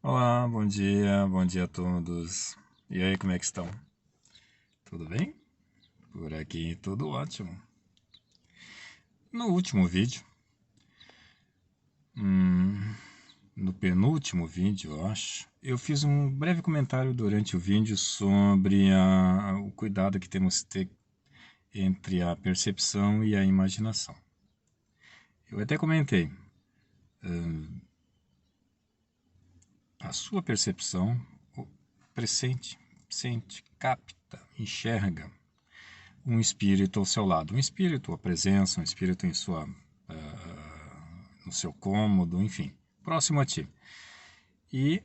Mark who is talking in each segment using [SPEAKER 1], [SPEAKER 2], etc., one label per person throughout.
[SPEAKER 1] Olá, bom dia a todos. E aí, como é que estão? Tudo bem? Por aqui, tudo ótimo. No último vídeo, no penúltimo vídeo, eu acho, eu fiz um breve comentário durante o vídeo sobre o cuidado que temos que ter entre a percepção e a imaginação. Eu até comentei, a sua percepção pressente, sente, capta, enxerga um espírito ao seu lado, um espírito, a presença, um espírito em sua, no seu cômodo, enfim, próximo a ti. E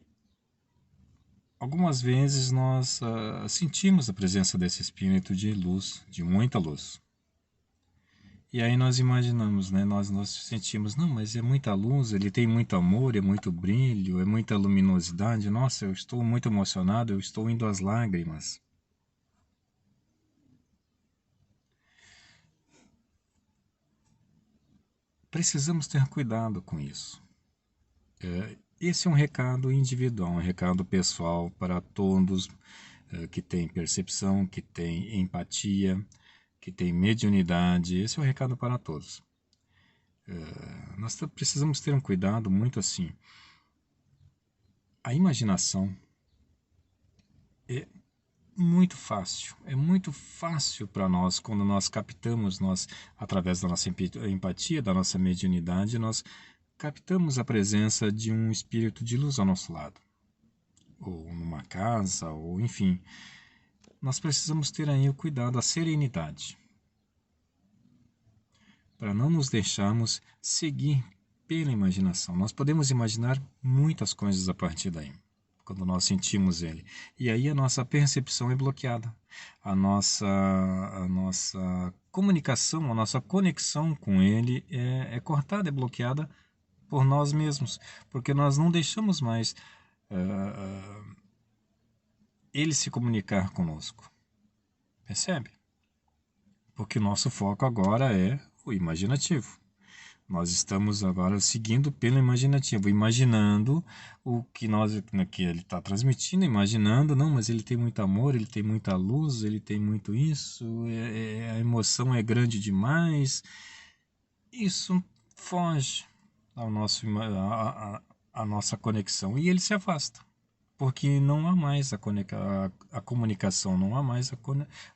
[SPEAKER 1] algumas vezes nós sentimos a presença desse espírito de luz, de muita luz. E aí nós imaginamos, né? Nós sentimos, não, mas é muita luz, ele tem muito amor, é muito brilho, é muita luminosidade. Nossa, eu estou muito emocionado, eu estou indo às lágrimas. Precisamos ter cuidado com isso. Esse é um recado individual, um recado pessoal para todos que têm percepção, que têm empatia, que têm mediunidade. Esse é um recado para todos. Nós precisamos ter um cuidado muito assim. A imaginação é é muito fácil para nós quando nós captamos, nós através da nossa empatia, da nossa mediunidade, nós captamos a presença de um espírito de luz ao nosso lado, ou numa casa, ou enfim. Nós precisamos ter aí o cuidado, a serenidade, para não nos deixarmos seguir pela imaginação. Nós podemos imaginar muitas coisas a partir daí, quando nós sentimos ele. E aí a nossa percepção é bloqueada. A nossa comunicação, a nossa conexão com ele é cortada, é bloqueada por nós mesmos, porque nós não deixamos mais ele se comunicar conosco. Percebe? Porque o nosso foco agora é o imaginativo. Nós estamos agora seguindo pelo imaginativo, imaginando o que que ele está transmitindo, imaginando, não, mas ele tem muito amor, ele tem muita luz, ele tem muito isso, a emoção é grande demais. Isso foge ao nosso, a nossa conexão e ele se afasta, porque não há mais a comunicação, não há mais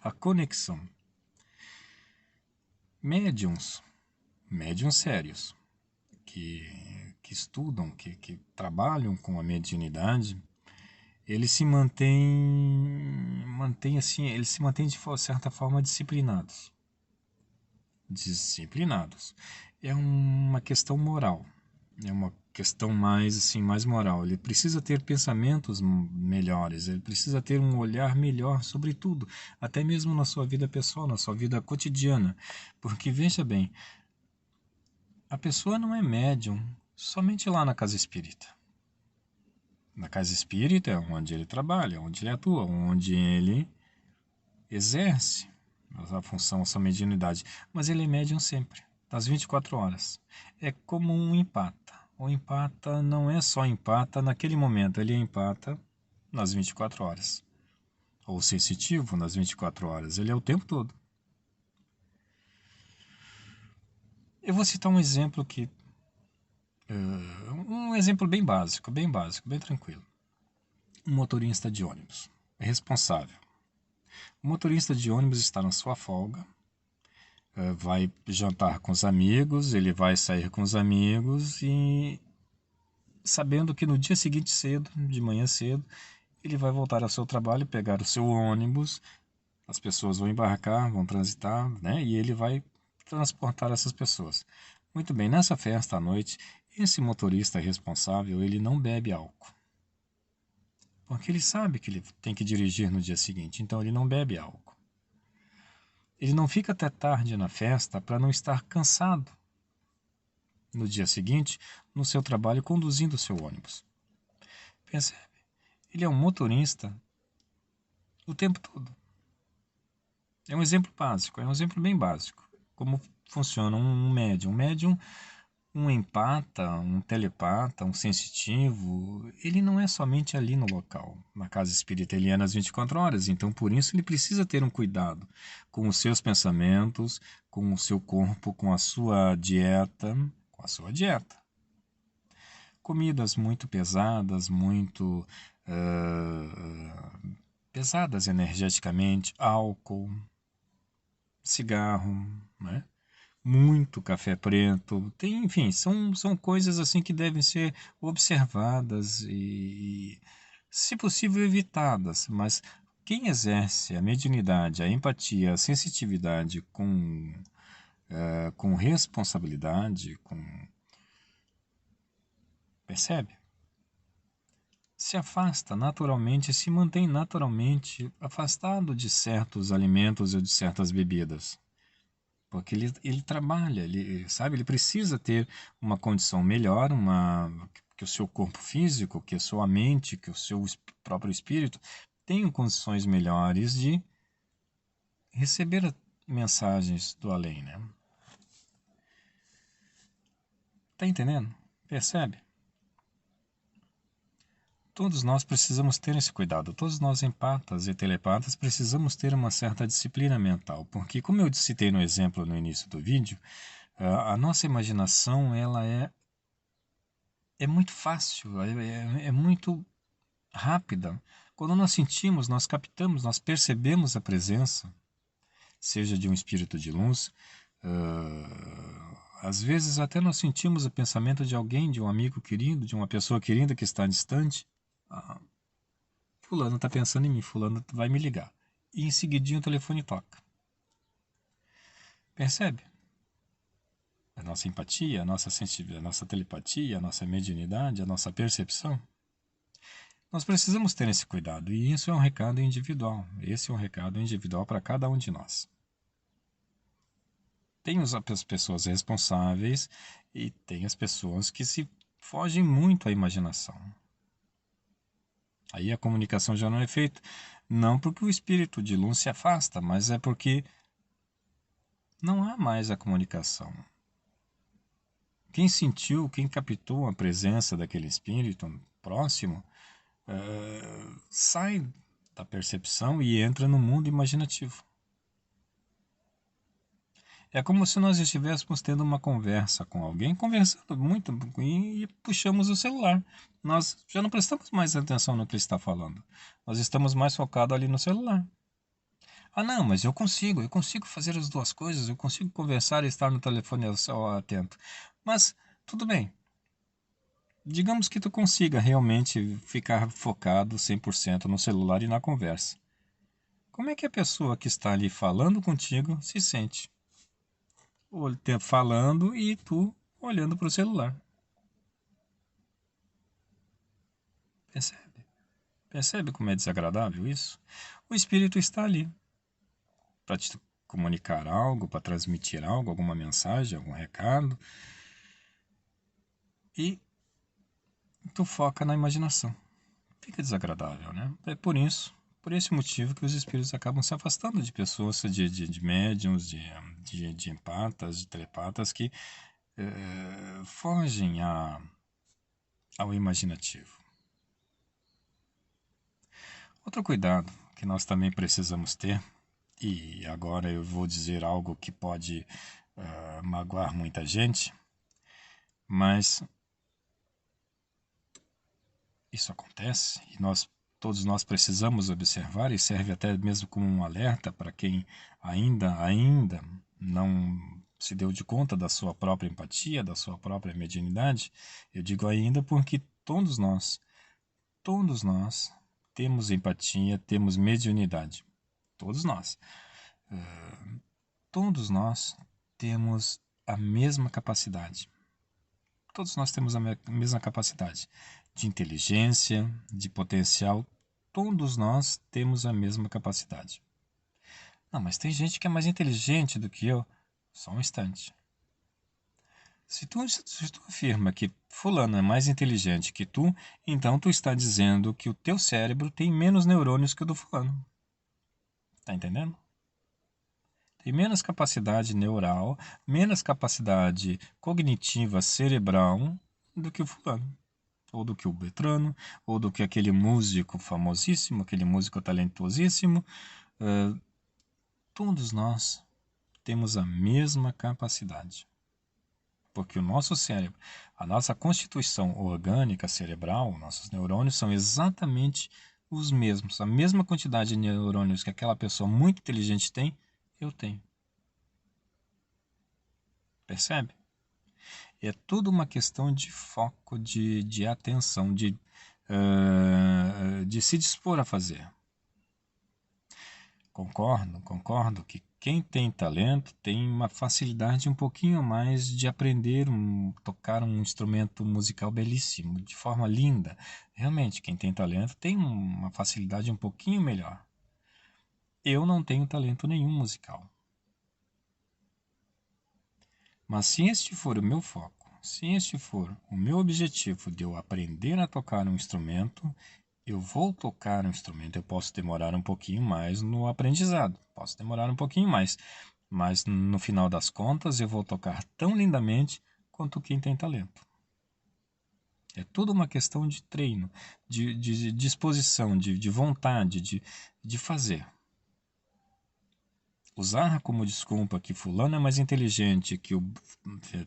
[SPEAKER 1] a conexão. Médiums, médiums sérios, que estudam, que trabalham com a mediunidade, eles se mantêm assim, eles se mantêm de certa forma disciplinados. Disciplinados. É uma questão moral. É uma questão mais assim, mais moral. Ele precisa ter pensamentos melhores, ele precisa ter um olhar melhor sobre tudo, até mesmo na sua vida pessoal, na sua vida cotidiana. Porque veja bem, a pessoa não é médium somente lá na casa espírita. Na casa espírita é onde ele trabalha, onde ele atua, onde ele exerce a função, a sua mediunidade. Mas ele é médium sempre, das 24 horas. É como um empata. O empata não é só empata naquele momento, ele empata nas 24 horas. Ou sensitivo nas 24 horas, ele é o tempo todo. Eu vou citar um exemplo um exemplo bem básico, bem tranquilo. Um motorista de ônibus é responsável. O motorista de ônibus está na sua folga, vai jantar com os amigos, ele vai sair com os amigos e sabendo que no dia seguinte cedo, de manhã cedo, ele vai voltar ao seu trabalho, pegar o seu ônibus, as pessoas vão embarcar, vão transitar, né? E ele vai transportar essas pessoas. Muito bem, nessa festa à noite, esse motorista responsável, ele não bebe álcool. Porque ele sabe que ele tem que dirigir no dia seguinte, então ele não bebe álcool. Ele não fica até tarde na festa para não estar cansado no dia seguinte no seu trabalho conduzindo o seu ônibus. Percebe? Ele é um motorista o tempo todo. É um exemplo básico, é um exemplo bem básico. Como funciona um médium. Um empata, um telepata, um sensitivo, ele não é somente ali no local. Na casa espírita ele é nas 24 horas, então por isso ele precisa ter um cuidado com os seus pensamentos, com o seu corpo, com a sua dieta, com a sua dieta. Comidas muito pesadas, muito pesadas energeticamente, álcool, cigarro, né? Muito café preto, tem, enfim, são coisas assim que devem ser observadas e, se possível, evitadas. Mas quem exerce a mediunidade, a empatia, a sensitividade com responsabilidade, percebe? Se afasta naturalmente, se mantém naturalmente afastado de certos alimentos ou de certas bebidas. Porque ele trabalha, ele, sabe, ele precisa ter uma condição melhor, que o seu corpo físico, que a sua mente, que o seu próprio espírito tenham condições melhores de receber mensagens do além, né? Tá entendendo? Percebe? Todos nós precisamos ter esse cuidado. Todos nós empatas e telepatas precisamos ter uma certa disciplina mental, porque como eu citei no exemplo no início do vídeo, a nossa imaginação ela é muito fácil, é muito rápida. Quando nós sentimos, nós captamos, nós percebemos a presença, seja de um espírito de luz, às vezes até nós sentimos o pensamento de alguém, de um amigo querido, de uma pessoa querida que está distante. Fulano está pensando em mim, fulano vai me ligar. E em seguidinho o telefone toca. Percebe? A nossa empatia, a nossa sensibilidade, a nossa telepatia, a nossa mediunidade, a nossa percepção. Nós precisamos ter esse cuidado, e isso é um recado individual. Esse é um recado individual para cada um de nós. Tem as pessoas responsáveis e tem as pessoas que se fogem muito à imaginação. Aí a comunicação já não é feita, não porque o espírito de luz se afasta, mas é porque não há mais a comunicação. Quem sentiu, quem captou a presença daquele espírito próximo, sai da percepção e entra no mundo imaginativo. É como se nós estivéssemos tendo uma conversa com alguém, conversando muito e puxamos o celular. Nós já não prestamos mais atenção no que ele está falando. Nós estamos mais focados ali no celular. Ah, não, mas eu consigo fazer as duas coisas, eu consigo conversar e estar no telefone ao atento. Mas, tudo bem. Digamos que tu consiga realmente ficar focado 100% no celular e na conversa. Como é que a pessoa que está ali falando contigo se sente? Falando e tu olhando para o celular. Percebe? Percebe como é desagradável isso? O espírito está ali para te comunicar algo, para transmitir algo, alguma mensagem, algum recado. E tu foca na imaginação. Fica desagradável, né? É por esse motivo que os espíritos acabam se afastando de pessoas, de médiums, de empatas, de telepatas que fogem ao imaginativo. Outro cuidado que nós também precisamos ter, e agora eu vou dizer algo que pode magoar muita gente, mas isso acontece e todos nós precisamos observar e serve até mesmo como um alerta para quem ainda não se deu de conta da sua própria empatia, da sua própria mediunidade. Eu digo ainda porque todos nós temos empatia, temos mediunidade. Todos nós. Todos nós temos a mesma capacidade. Todos nós temos a mesma capacidade de inteligência, de potencial. Todos nós temos a mesma capacidade. Não, mas tem gente que é mais inteligente do que eu. Só um instante. Se tu afirma que fulano é mais inteligente que tu, então tu está dizendo que o teu cérebro tem menos neurônios que o do fulano. Tá entendendo? tem menos capacidade neural, menos capacidade cognitiva cerebral do que o fulano, ou do que o Beltrano, ou do que aquele músico famosíssimo, aquele músico talentosíssimo. Todos nós temos a mesma capacidade. Porque o nosso cérebro, a nossa constituição orgânica cerebral, nossos neurônios são exatamente os mesmos. A mesma quantidade de neurônios que aquela pessoa muito inteligente tem, eu tenho. Percebe? É tudo uma questão de foco, de atenção, de se dispor a fazer. Concordo que quem tem talento tem uma facilidade um pouquinho mais de aprender tocar um instrumento musical belíssimo, de forma linda. Realmente, quem tem talento tem uma facilidade um pouquinho melhor. Eu não tenho talento nenhum musical. Mas se este for o meu foco, se este for o meu objetivo de eu aprender a tocar um instrumento, eu vou tocar um instrumento. Eu posso demorar um pouquinho mais no aprendizado, posso demorar um pouquinho mais, mas no final das contas eu vou tocar tão lindamente quanto quem tem talento. É tudo uma questão de treino, de disposição, de vontade, de fazer. Usar como desculpa que fulano é mais inteligente, que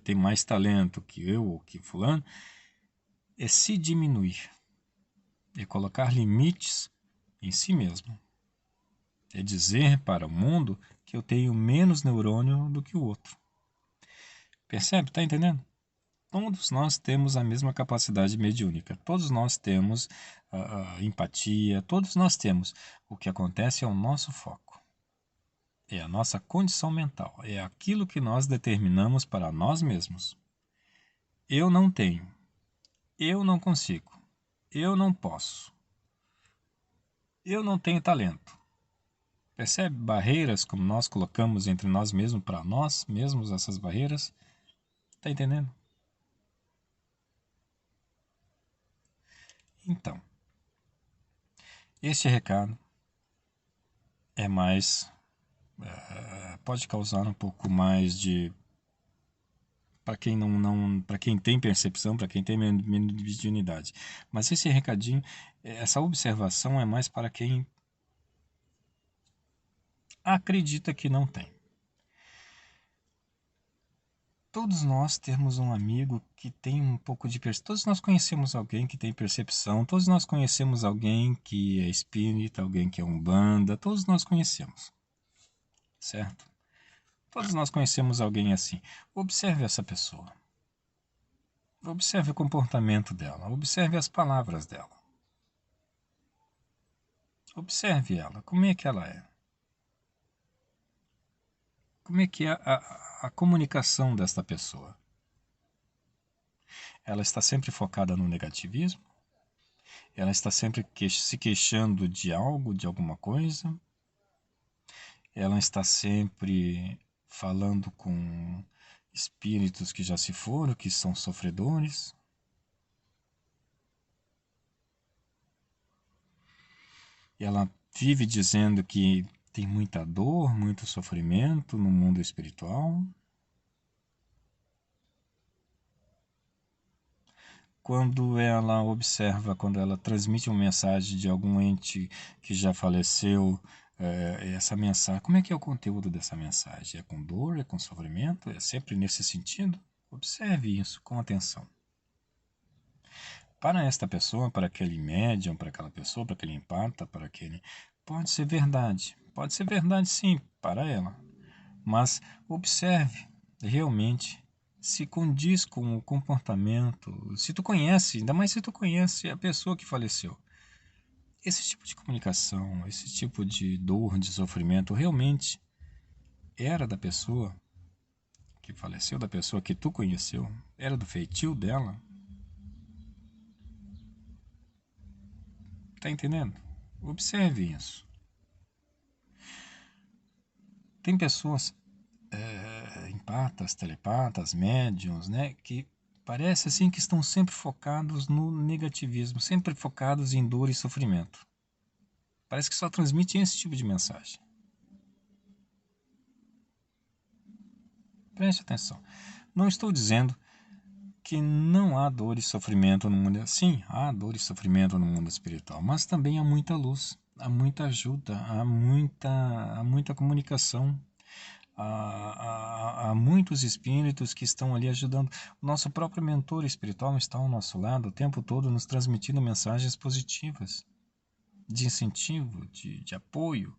[SPEAKER 1] tem mais talento que eu ou que fulano, é se diminuir. É colocar limites em si mesmo. É dizer para o mundo que eu tenho menos neurônio do que o outro. Percebe? Está entendendo? Todos nós temos a mesma capacidade mediúnica. Todos nós temos empatia. Todos nós temos. O que acontece é o nosso foco. É a nossa condição mental. É aquilo que nós determinamos para nós mesmos. Eu não tenho. Eu não consigo. Eu não posso. Eu não tenho talento. Percebe barreiras como nós colocamos entre nós mesmos, para nós mesmos, essas barreiras? Está entendendo? Então, este recado é mais... pode causar um pouco mais de... para quem para quem tem percepção, para quem tem mediunidade. Mas esse recadinho, essa observação é mais para quem acredita que não tem. Todos nós temos um amigo que tem um pouco de percepção. Todos nós conhecemos alguém que tem percepção. Todos nós conhecemos alguém que é espírita, alguém que é umbanda. Todos nós conhecemos. Certo? Todos nós conhecemos alguém assim. Observe essa pessoa. Observe o comportamento dela. Observe as palavras dela. Observe ela. Como é que ela é? Como é que é a comunicação desta pessoa? Ela está sempre focada no negativismo? Ela está sempre se queixando de algo, de alguma coisa? Ela está sempre falando com espíritos que já se foram, que são sofredores? Ela vive dizendo que tem muita dor, muito sofrimento no mundo espiritual? Quando ela observa, quando ela transmite uma mensagem de algum ente que já faleceu, essa mensagem, como é que é o conteúdo dessa mensagem? É com dor, é com sofrimento? É sempre nesse sentido? Observe isso com atenção. Para esta pessoa, para aquele médium, para aquela pessoa, para aquele empata, para aquele... Pode ser verdade sim, para ela. Mas observe realmente se condiz com o comportamento, se tu conhece, ainda mais se tu conhece a pessoa que faleceu. Esse tipo de comunicação, esse tipo de dor, de sofrimento, realmente era da pessoa que faleceu, da pessoa que tu conheceu? Era do feitio dela? Tá entendendo? Observe isso. Tem pessoas, empatas, telepatas, médiums, né, que parece assim que estão sempre focados no negativismo, sempre focados em dor e sofrimento. Parece que só transmitem esse tipo de mensagem. Preste atenção. Não estou dizendo que não há dor e sofrimento no mundo. Sim, há dor e sofrimento no mundo espiritual, mas também há muita luz, há muita ajuda, há muita comunicação, há muitos espíritos que estão ali ajudando. O nosso próprio mentor espiritual está ao nosso lado o tempo todo, nos transmitindo mensagens positivas, de incentivo, de apoio.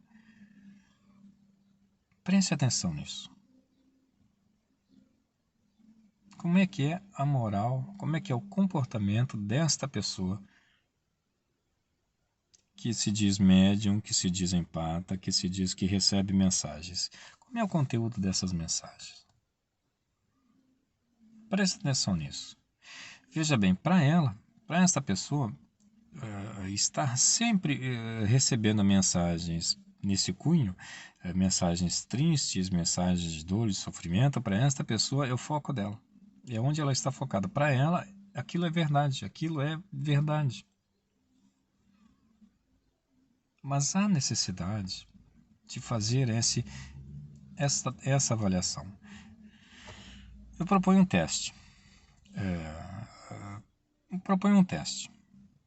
[SPEAKER 1] Preste atenção nisso. Como é que é a moral, como é que é o comportamento desta pessoa que se diz médium, que se diz empata, que se diz que recebe mensagens? Como é o conteúdo dessas mensagens? Preste atenção nisso. Veja bem, para esta pessoa, estar sempre recebendo mensagens nesse cunho, mensagens tristes, mensagens de dor e sofrimento, para esta pessoa é o foco dela. É onde ela está focada. Para ela, aquilo é verdade, aquilo é verdade. Mas há necessidade de fazer essa avaliação. Eu proponho um teste. Proponho um teste,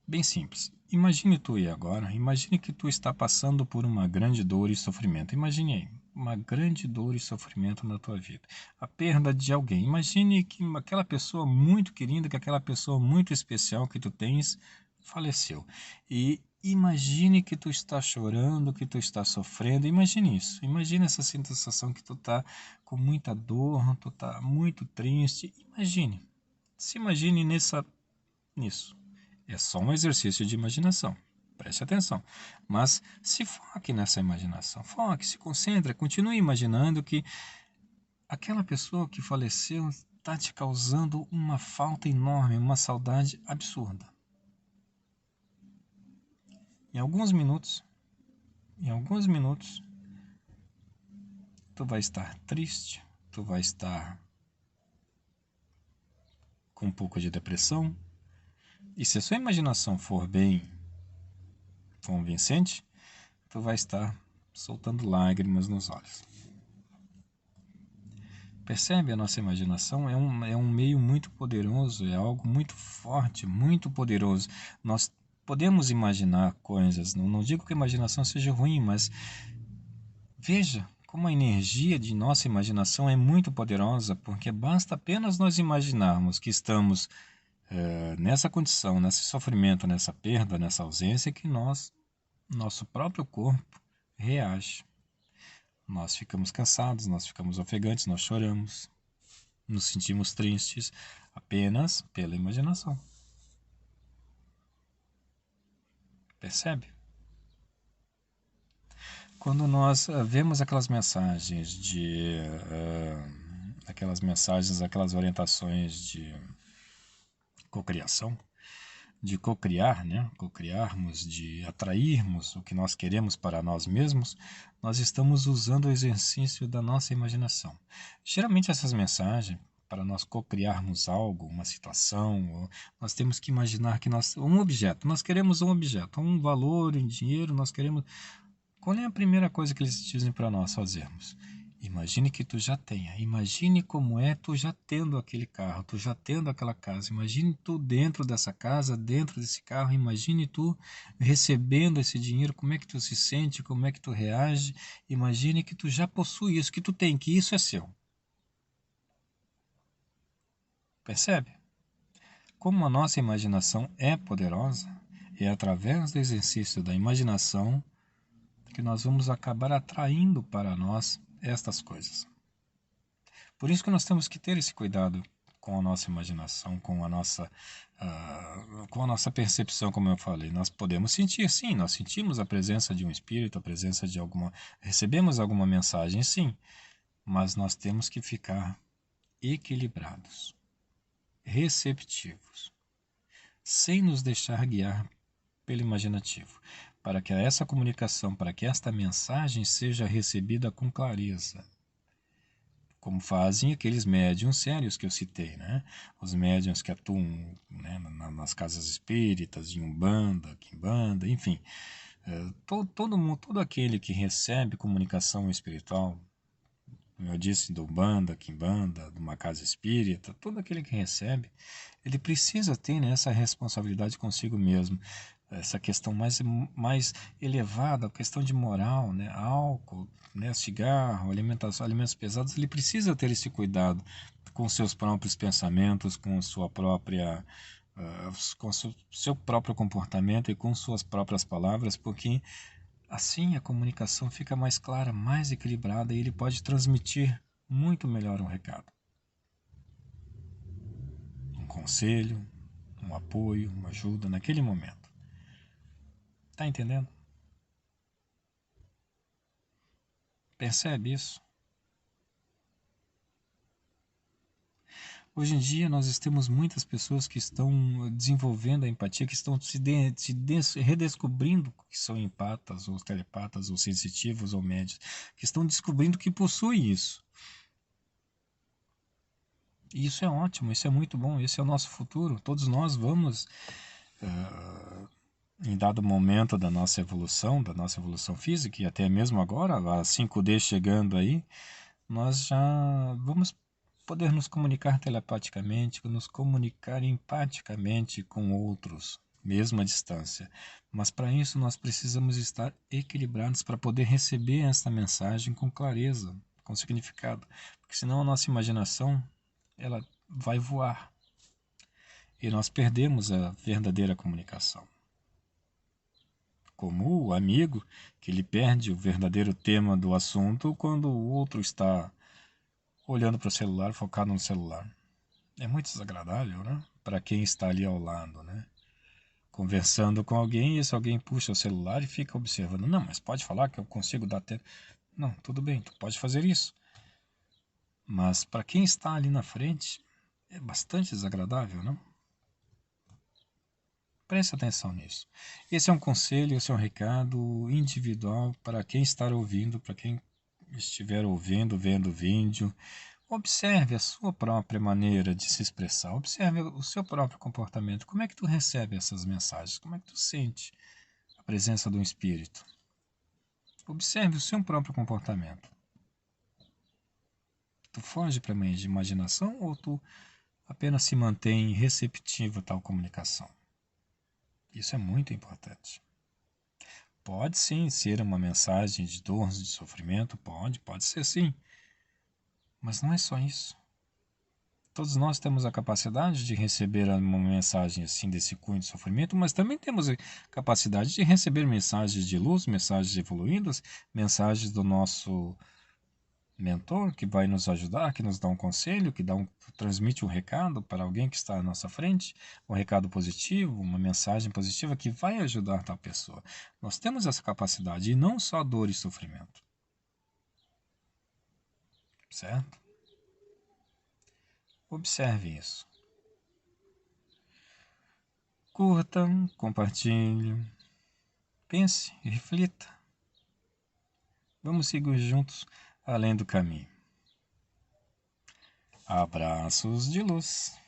[SPEAKER 1] bem simples. Imagine tu e agora, imagine que tu está passando por uma grande dor e sofrimento. Imagine aí, uma grande dor e sofrimento na tua vida. A perda de alguém. Imagine que aquela pessoa muito querida, que aquela pessoa muito especial que tu tens, faleceu. E imagine que tu está chorando, que tu está sofrendo. Imagine isso. Imagine essa sensação que tu está com muita dor, tu está muito triste. Imagine. Se imagine nisso. É só um exercício de imaginação. Preste atenção. Mas se foque nessa imaginação. Foque, se concentre, continue imaginando que aquela pessoa que faleceu está te causando uma falta enorme, uma saudade absurda. Em alguns minutos, tu vai estar triste, tu vai estar com um pouco de depressão. E se a sua imaginação for bem convincente, tu vai estar soltando lágrimas nos olhos. Percebe? A nossa imaginação é um meio muito poderoso, é algo muito forte, muito poderoso. Nós podemos imaginar coisas, não digo que a imaginação seja ruim, mas veja como a energia de nossa imaginação é muito poderosa, porque basta apenas nós imaginarmos que estamos nessa condição, nesse sofrimento, nessa perda, nessa ausência, que nosso próprio corpo reage. Nós ficamos cansados, nós ficamos ofegantes, nós choramos, nos sentimos tristes apenas pela imaginação. Percebe? Quando nós vemos aquelas mensagens aquelas orientações de cocriação, de cocriar, né? Cocriarmos, de atrairmos o que nós queremos para nós mesmos, nós estamos usando o exercício da nossa imaginação. Geralmente essas mensagens, para nós cocriarmos algo, uma situação, nós temos que imaginar que um objeto, nós queremos um objeto, um valor em dinheiro, nós queremos. Qual é a primeira coisa que eles dizem para nós fazermos? Imagine que tu já tenha. Imagine como é tu já tendo aquele carro, tu já tendo aquela casa. Imagine tu dentro dessa casa, dentro desse carro. Imagine tu recebendo esse dinheiro, como é que tu se sente, como é que tu reage. Imagine que tu já possui isso, que tu tem, que isso é seu. Percebe? Como a nossa imaginação é poderosa, é através do exercício da imaginação que nós vamos acabar atraindo para nós estas coisas. Por isso que nós temos que ter esse cuidado com a nossa imaginação, com a nossa percepção, como eu falei. Nós podemos sentir, sim, nós sentimos a presença de um espírito, a presença de recebemos alguma mensagem, sim, mas nós temos que ficar equilibrados, receptivos, sem nos deixar guiar pelo imaginativo, para que essa comunicação, para que esta mensagem seja recebida com clareza, como fazem aqueles médiuns sérios que eu citei, né? Os médiuns que atuam, né, nas casas espíritas, em Umbanda, Quimbanda, enfim, todo aquele que recebe comunicação espiritual como eu disse, do Umbanda, Quimbanda, de uma casa espírita, todo aquele que recebe, ele precisa ter, né, essa responsabilidade consigo mesmo, essa questão mais elevada, a questão de moral, né, álcool, né, cigarro, alimentação, alimentos pesados, ele precisa ter esse cuidado com seus próprios pensamentos, com sua própria com seu próprio comportamento e com suas próprias palavras, porque assim a comunicação fica mais clara, mais equilibrada e ele pode transmitir muito melhor um recado. Um conselho, um apoio, uma ajuda naquele momento. Tá entendendo? Percebe isso? Hoje em dia nós temos muitas pessoas que estão desenvolvendo a empatia, que estão redescobrindo que são empatas, ou telepatas, ou sensitivos, ou médios, que estão descobrindo que possuem isso. E isso é ótimo, isso é muito bom, esse é o nosso futuro. Todos nós vamos, em dado momento da nossa evolução física, e até mesmo agora, a 5D chegando aí, nós já vamos poder nos comunicar telepaticamente, nos comunicar empaticamente com outros, mesmo à distância. Mas para isso nós precisamos estar equilibrados para poder receber esta mensagem com clareza, com significado, porque senão a nossa imaginação ela vai voar e nós perdemos a verdadeira comunicação. Como o amigo que ele perde o verdadeiro tema do assunto quando o outro está olhando para o celular, focado no celular. É muito desagradável, né? Para quem está ali ao lado, né? Conversando com alguém e esse alguém puxa o celular e fica observando. Não, mas pode falar que eu consigo dar tempo. Não, tudo bem, tu pode fazer isso. Mas para quem está ali na frente, é bastante desagradável, não? Preste atenção nisso. Esse é um conselho, esse é um recado individual para quem está ouvindo, para quem estiver ouvindo, vendo o vídeo. Observe a sua própria maneira de se expressar, observe o seu próprio comportamento. Como é que tu recebe essas mensagens? Como é que tu sente a presença do espírito? Observe o seu próprio comportamento. Tu foge para a imaginação ou tu apenas se mantém receptivo a tal comunicação? Isso é muito importante. Pode sim ser uma mensagem de dor, de sofrimento, pode ser sim. Mas não é só isso. Todos nós temos a capacidade de receber uma mensagem assim desse cunho de sofrimento, mas também temos a capacidade de receber mensagens de luz, mensagens evoluídas, mensagens do nosso mentor que vai nos ajudar, que nos dá um conselho, que transmite um recado para alguém que está à nossa frente, um recado positivo, uma mensagem positiva que vai ajudar tal pessoa. Nós temos essa capacidade e não só dor e sofrimento. Certo? Observe isso. Curta, compartilhe, pense e reflita. Vamos seguir juntos além do caminho. Abraços de luz.